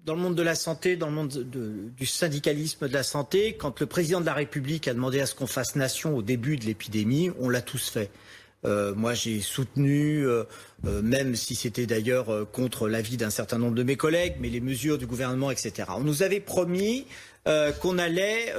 dans le monde de la santé, dans le monde du syndicalisme de la santé, quand le président de la République a demandé à ce qu'on fasse nation au début de l'épidémie, on l'a tous fait. Moi, j'ai soutenu, même si c'était d'ailleurs contre l'avis d'un certain nombre de mes collègues, mais les mesures du gouvernement, etc. On nous avait promis qu'on allait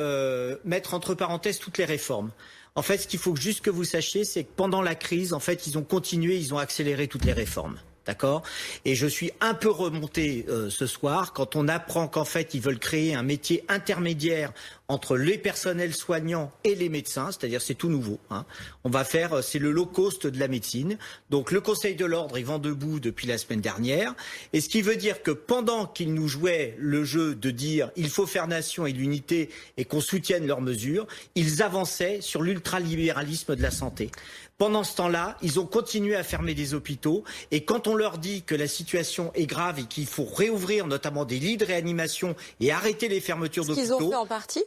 mettre entre parenthèses toutes les réformes. En fait, ce qu'il faut juste que vous sachiez, c'est que pendant la crise, en fait, ils ont continué, ils ont accéléré toutes les réformes. D'accord ? Et je suis un peu remonté ce soir quand on apprend qu'en fait, ils veulent créer un métier intermédiaire entre les personnels soignants et les médecins, c'est-à-dire c'est tout nouveau. Hein. On va faire, c'est le low cost de la médecine. Donc le Conseil de l'ordre, il vend debout depuis la semaine dernière. Et ce qui veut dire que pendant qu'ils nous jouaient le jeu de dire il faut faire nation et l'unité et qu'on soutienne leurs mesures, ils avançaient sur l'ultralibéralisme de la santé. Pendant ce temps-là, ils ont continué à fermer des hôpitaux et quand on leur dit que la situation est grave et qu'il faut réouvrir notamment des lits de réanimation et arrêter les fermetures d'hôpitaux... Ce qu'ils ont fait en partie ?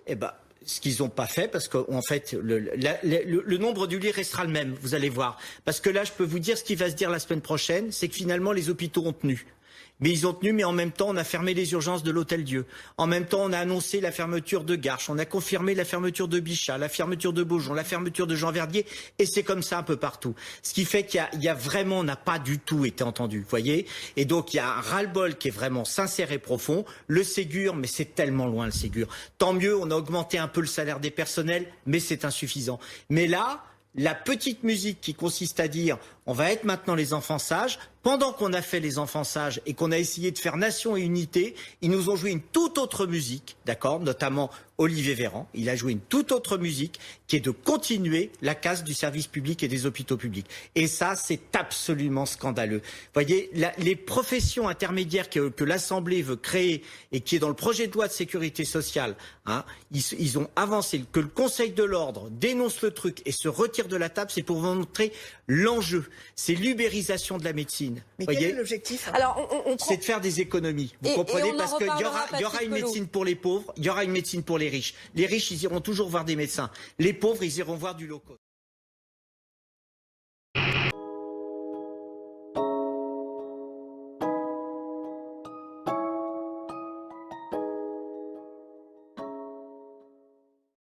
Ce qu'ils n'ont pas fait, parce qu'en fait, le nombre du lit restera le même, vous allez voir. Parce que là, je peux vous dire ce qui va se dire la semaine prochaine, c'est que finalement, les hôpitaux ont tenu. Mais ils ont tenu, mais en même temps, on a fermé les urgences de l'Hôtel-Dieu. En même temps, on a annoncé la fermeture de Garches, on a confirmé la fermeture de Bichat, la fermeture de Beaujon, la fermeture de Jean-Verdier, et c'est comme ça un peu partout. Ce qui fait qu'il y a vraiment, on n'a pas du tout été entendu, vous voyez. Et donc, il y a un ras-le-bol qui est vraiment sincère et profond. Le Ségur, mais c'est tellement loin le Ségur. Tant mieux, on a augmenté un peu le salaire des personnels, mais c'est insuffisant. Mais là, la petite musique qui consiste à dire on va être maintenant les enfants sages, pendant qu'on a fait les enfants sages et qu'on a essayé de faire nation et unité, ils nous ont joué une toute autre musique, d'accord, notamment Olivier Véran, il a joué une toute autre musique qui est de continuer la casse du service public et des hôpitaux publics. Et ça, c'est absolument scandaleux. Vous voyez, les professions intermédiaires que l'Assemblée veut créer et qui est dans le projet de loi de sécurité sociale, hein, ils ont avancé, que le Conseil de l'ordre dénonce le truc et se retire de la table, c'est pour vous montrer l'enjeu. C'est l'ubérisation de la médecine. Mais quel est l'objectif ? Alors, c'est de faire des économies. Vous comprenez ? Parce qu'il y aura une médecine pour les pauvres, il y aura une médecine pour les riches. Les riches, ils iront toujours voir des médecins. Les pauvres, ils iront voir du low cost.